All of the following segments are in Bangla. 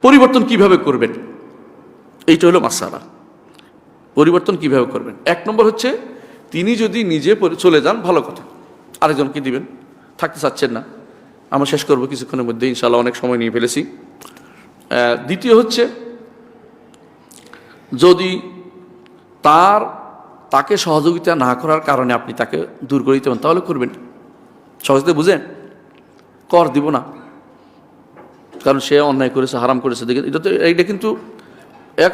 পরিবর্তন কিভাবে করবেন, এইটা হলো মাসালা। পরিবর্তন কিভাবে করবেন? এক নম্বর হচ্ছে, তিনি যদি নিজে চলে যান ভালো কথা, আরেকজনকে দিবেন। থাকতে চাচ্ছেন না, আমরা শেষ করবো কিছুক্ষণের মধ্যে ইনশাআল্লাহ, অনেক সময় নিয়ে ফেলেছি। দ্বিতীয় হচ্ছে, যদি তাকে সহযোগিতা না করার কারণে আপনি তাকে দূর করে দিতে পারেন, তাহলে করবেন। সহজে বুঝেন, কর দিব না, কারণ সে অন্যায় করেছে, হারাম করেছে, দেখে এইটা কিন্তু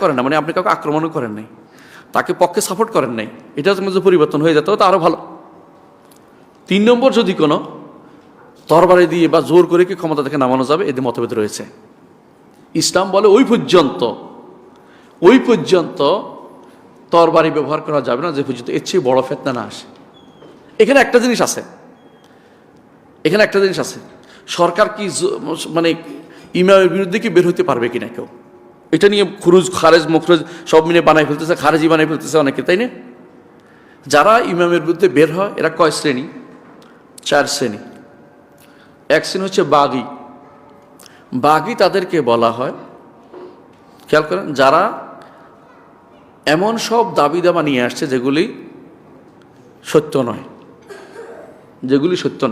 করেন না, মানে আপনি কাউকে আক্রমণও করেন নাই, তাকে পক্ষে সাপোর্ট করেন নাই, এটা যদি পরিবর্তন হয়ে যেত তা আরও ভালো। 3 নম্বর, যদি কোনো তরবারি দিয়ে বা জোর করে কি ক্ষমতা থেকে নামানো যাবে, এদের মতভেদ রয়েছে। ইসলাম বলে ওই পর্যন্ত তরবারি ব্যবহার করা যাবে না যে পর্যন্ত এর চেয়ে বড় ফিতনা না আসে। এখানে একটা জিনিস আছে, সরকার কি মানে ইমামের বিরুদ্ধে কি বের হতে পারবে কিনা কেউ, এটা নিয়ে খারেজ মুখরজ সব মিলে বানাই ফেলতেছে, খারেজি বানাই ফেলতেছে অনেকে, তাই না? যারা ইমামের বিরুদ্ধে বের হয় এরা কয় শ্রেণী? 4 শ্রেণী। এক শ্রেণী হচ্ছে বাগী, তাদেরকে বলা হয়, খেয়াল করেন, যারা এমন সব দাবি দাবা নিয়ে আসছে যেগুলি সত্য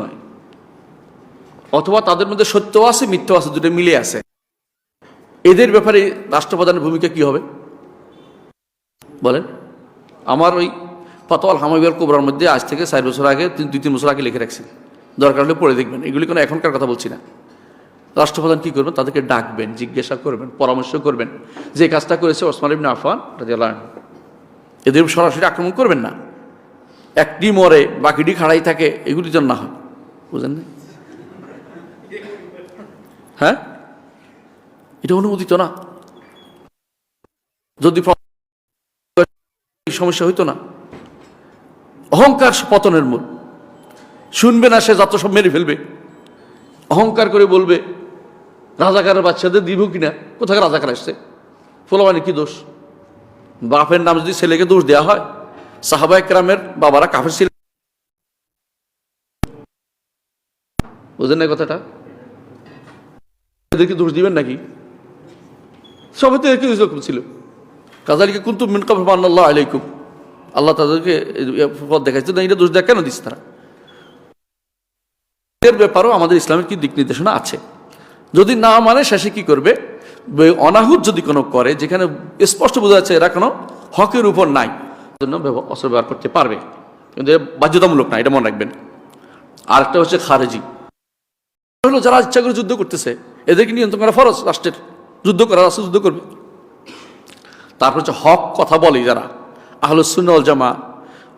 নয়, অথবা তাদের মধ্যে সত্য আছে মিথ্যা আছে, দুটো মিলে আছে। এদের ব্যাপারে রাষ্ট্রপ্রধানের ভূমিকা কি হবে বলেন? আমার ওই ফতোয়া হামাবিয়াল কুবরার মধ্যে আজ থেকে 4 বছর আগে, 2-3 বছর আগে লিখে রাখছি, দরকার হলে পড়ে দেখবেন। এগুলি কোনো এখনকার কথা বলছি না। রাষ্ট্রপ্রধান কি করবেন? তাদেরকে ডাকবেন, জিজ্ঞাসা করবেন, পরামর্শ করবেন, যে কাজটা করেছে ওসমান ইবনে আফফান রাদিয়াল্লাহু আনহু। এদের সরাসরি আক্রমণ করবেন না, একটি মরে বাকিটি খাড়াই থাকে, এগুলি যেন না হয়, বুঝলেন না? হ্যাঁ, এটা অনুমোদিত না। যদি সমস্যা হইতো না। অহংকার পতনের মূল। শুনবে না সে, যত সব মেরে ফেলবে, অহংকার করে বলবে রাজাকারের বাচ্চাদের দিব কিনা, কোথাকার রাজাকার আসছে, ফলাবানি কি দোষ? বাপের নাম যদি ছেলেকে দোষ দেওয়া হয়, সাহাবায়ে কেরামের বাবারা কাফের ছিলেন, বুঝেন না কথাটা? এদেরকে দোষ দিবেন নাকি? সবাই তো একই ছিল। কাযালিকা কুনতুম মিন ক্বাবলু ফামান্নাল্লাহু আলাইকুম, আল্লাহ তাদেরকে পথ দেখাইছে, এটা দোষ দেখ কেন দিস তারা? এর ব্যাপারেও আমাদের ইসলামের কি দিক নির্দেশনা আছে। যদি না মানে শেষে কি করবে? অনাহুত যদি কোনো করে, যেখানে স্পষ্ট বোঝা যাচ্ছে এরা কোনো হকের উপর নাই, জন্য অস্ত্র ব্যবহার করতে পারবে, কিন্তু বাধ্যতামূলক না, এটা মনে রাখবেন। আরেকটা হচ্ছে খারেজি, হলো যারা ইচ্ছা করে যুদ্ধ করতেছে, এদেরকে নিয়ন্ত্রণ করা ফরজ রাষ্ট্রের, যুদ্ধ করা রাষ্ট্র যুদ্ধ করবে। তারপর হচ্ছে হক কথা বলে যারা, আহলুস সুন্নাহ ওয়াল জামাআহ,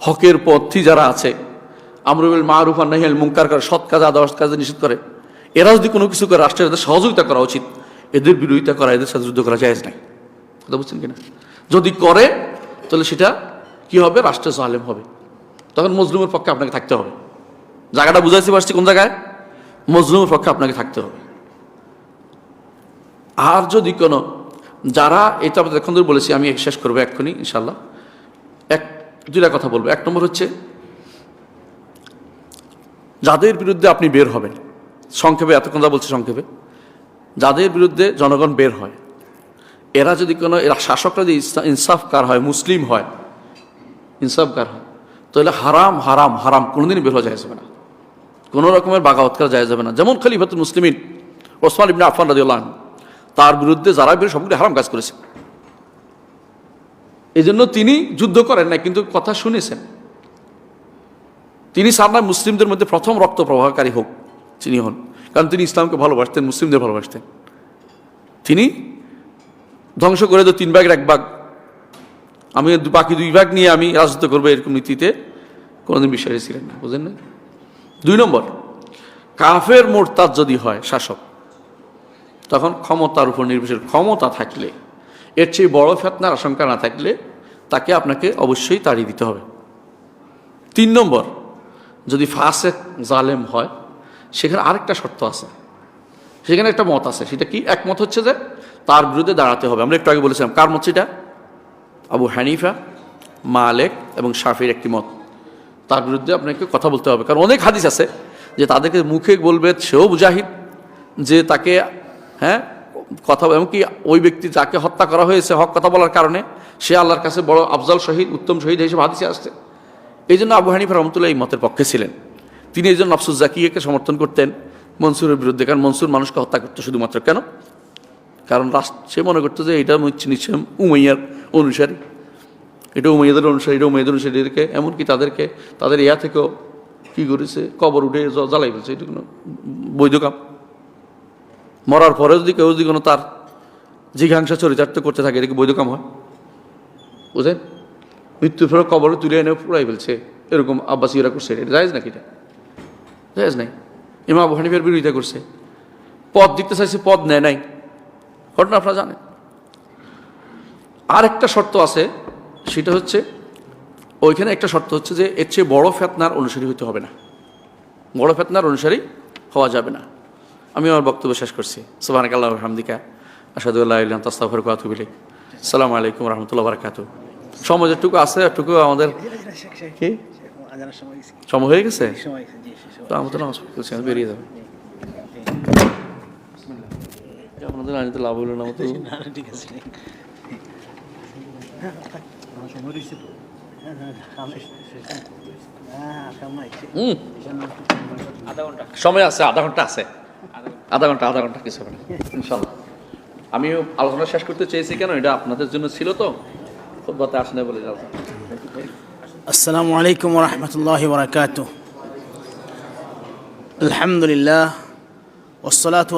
হকের পথী যারা আছে, আমরু বিল মারুফ ওয়া নাহি আনিল মুনকার করে, সৎ কাজ আদর্শ কাজে নিষেধ করে, এরা যদি কোনো কিছু করে রাষ্ট্রের এদের সহযোগিতা করা উচিত, এদের বিরোধিতা করা, এদের সাথে যুদ্ধ করা জায়েজ নাই। কথা বুঝছেন কিনা? যদি করে তাহলে সেটা কি হবে? রাষ্ট্র জালেম হবে, তখন মজলুমের পক্ষে আপনাকে থাকতে হবে। জায়গাটা বুঝাইতে পারছি কোন জায়গায়? মজলুমের পক্ষে আপনাকে থাকতে হবে। আর যদি কোনো যারা, এটা আপনাদের এখন ধরে বলেছি, আমি শেষ করবো এক্ষুনি ইনশাল্লাহ, 1-2টা কথা বলবো। 1 নম্বর হচ্ছে, যাদের বিরুদ্ধে আপনি বের হবেন, সংক্ষেপে এতক্ষণ যা বলছি সংক্ষেপে, যাদের বিরুদ্ধে জনগণ বের হয়, এরা যদি কোনো, এরা শাসকরা যদি ইনসাফকার হয়, মুসলিম হয়, ইনসাফকার হয়, তাহলে হারাম হারাম হারাম কোনোদিনই বের হওয়া যায় যাবে না, কোনো রকমের বাগাওয়াত করা যায় যাবে না। যেমন খলিফাতুল মুসলিমিন ওসমান ইবনে আফফান রাদিয়াল্লাহু আনহু, তার বিরুদ্ধে যারা বের সবগুলো হারাম কাজ করেছে, এই জন্য তিনি যুদ্ধ করেন না, কিন্তু কথা শুনেছেন। তিনি চান না মুসলিমদের মধ্যে প্রথম রক্ত প্রবাহকারী হোক তিনি হন, কারণ তিনি ইসলামকে ভালোবাসতেন, মুসলিমদের ভালোবাসতেন। তিনি ধ্বংস করে তো 3 ভাগের 1 ভাগ, আমি বাকি 2 ভাগ নিয়ে আমি রাজত্ব করবো, এরকম নীতিতে কোনোদিন বিশ্বাসী ছিলেন না, বুঝলেন না? 2 নম্বর, কাফের মোরতাদ যদি হয় শাসক, তখন ক্ষমতার উপর নির্ভরশীল, ক্ষমতা থাকলে, এর চেয়ে বড় ফিতনার আশঙ্কা না থাকলে তাকে আপনাকে অবশ্যই তাড়িয়ে দিতে হবে। 3 নম্বর, যদি ফাসেক জালেম হয়, সেখানে আরেকটা শর্ত আছে, সেখানে একটা মত আছে। সেটা কি? একমত হচ্ছে যে তার বিরুদ্ধে দাঁড়াতে হবে। আমরা একটু আগে বলেছিলাম, কার মত সেটা? আবু হানিফা, মালিক এবং শাফির একটি মত। তার বিরুদ্ধে আপনাকে কথা বলতে হবে, কারণ অনেক হাদিস আছে যে তাদেরকে মুখে বলবে সেও মুজাহিদ, যে তাকে কথা, এমনকি ওই ব্যক্তি যাকে হত্যা করা হয়েছে হক কথা বলার কারণে সে আল্লাহর কাছে বড় আফজাল শহীদ, উত্তম শহীদ হিসেবে হাদিসে আসছে। এই জন্য আবু হানিফা রহমতুল্লাহ এই মতের পক্ষে ছিলেন। তিনি এই জন্য নফসুজ জাকিয়াকে সমর্থন করতেন মনসুরের বিরুদ্ধে, কারণ মনসুর মানুষকে হত্যা করতো শুধুমাত্র কেন? কারণ সে মনে করতো যে এটা নিশ্চয় উমাইয়ার অনুসারী, এটা উমাইয়াদের অনুসারী, এটা উমাইয়াদের অনুসারীদেরকে, এমনকি তাদেরকে তাদের ইয়া থেকেও কী করেছে, কবর উঠে জ্বালাই ফেলছে। এটা কোনো বৈধ কাম? মরার পরে যদি কেউ যদি কোনো তার জিঘাংসা চরিতার্থ করতে থাকে, এটা কি বৈধ কাম হয়? বুঝলেন? মৃত্যুর পরে কবরে তুলে এনে পুরাই ফেলছে, এরকম আব্বাসীরা করছে, এটা জায়েজ নাকি? এটা জায়েজ নাই। ইমাম আবু হানিফার বিরোধিতা করছে, পদ দিতে চাইছে, পদ নেয় নাই, ঘটনা আপনারা জানেন। আর একটা শর্ত আছে, সেটা হচ্ছে ওইখানে একটা শর্ত হচ্ছে যে এর চেয়ে বড় ফেতনার অনুসারী হইতে হবে না, বড় ফেতনার অনুসারী হওয়া যাবে না। আমি আমার বক্তব্য শেষ করছি। সুবহানাকাল্লাহি ওয়া বিহামদিকা আশহাদু আল্লা ইলাহা ইল্লা আনতা আস্তাগফিরুকা ওয়া আতুবু ইলাইক। আসসালামু আলাইকুম ওয়া রাহমাতুল্লাহি ওয়া বারাকাতুহু। সময় যেটুকু আছে এটুকু আমাদের কি সময় হয়ে গেছে, তো আমাদের নামাজ পড়ছি, আমি বেরিয়ে যাবো। আপনাদের আইনিতে লাভ হলো না, ঠিক আছে। সময় আছে, আধা ঘন্টা আছে, আধা ঘন্টা কিছু হবে না ইনশাল্লাহ। আমিও আলোচনা শেষ করতে চেয়েছি, কেন এটা আপনাদের জন্য ছিল, তো খুতবাতে আসনে বলে যাও। আসসালামু আলাইকুম ওয়া রাহমাতুল্লাহি ওয়া বারাকাতুহু। আলহামদুলিল্লাহ ওয়াসসালাতু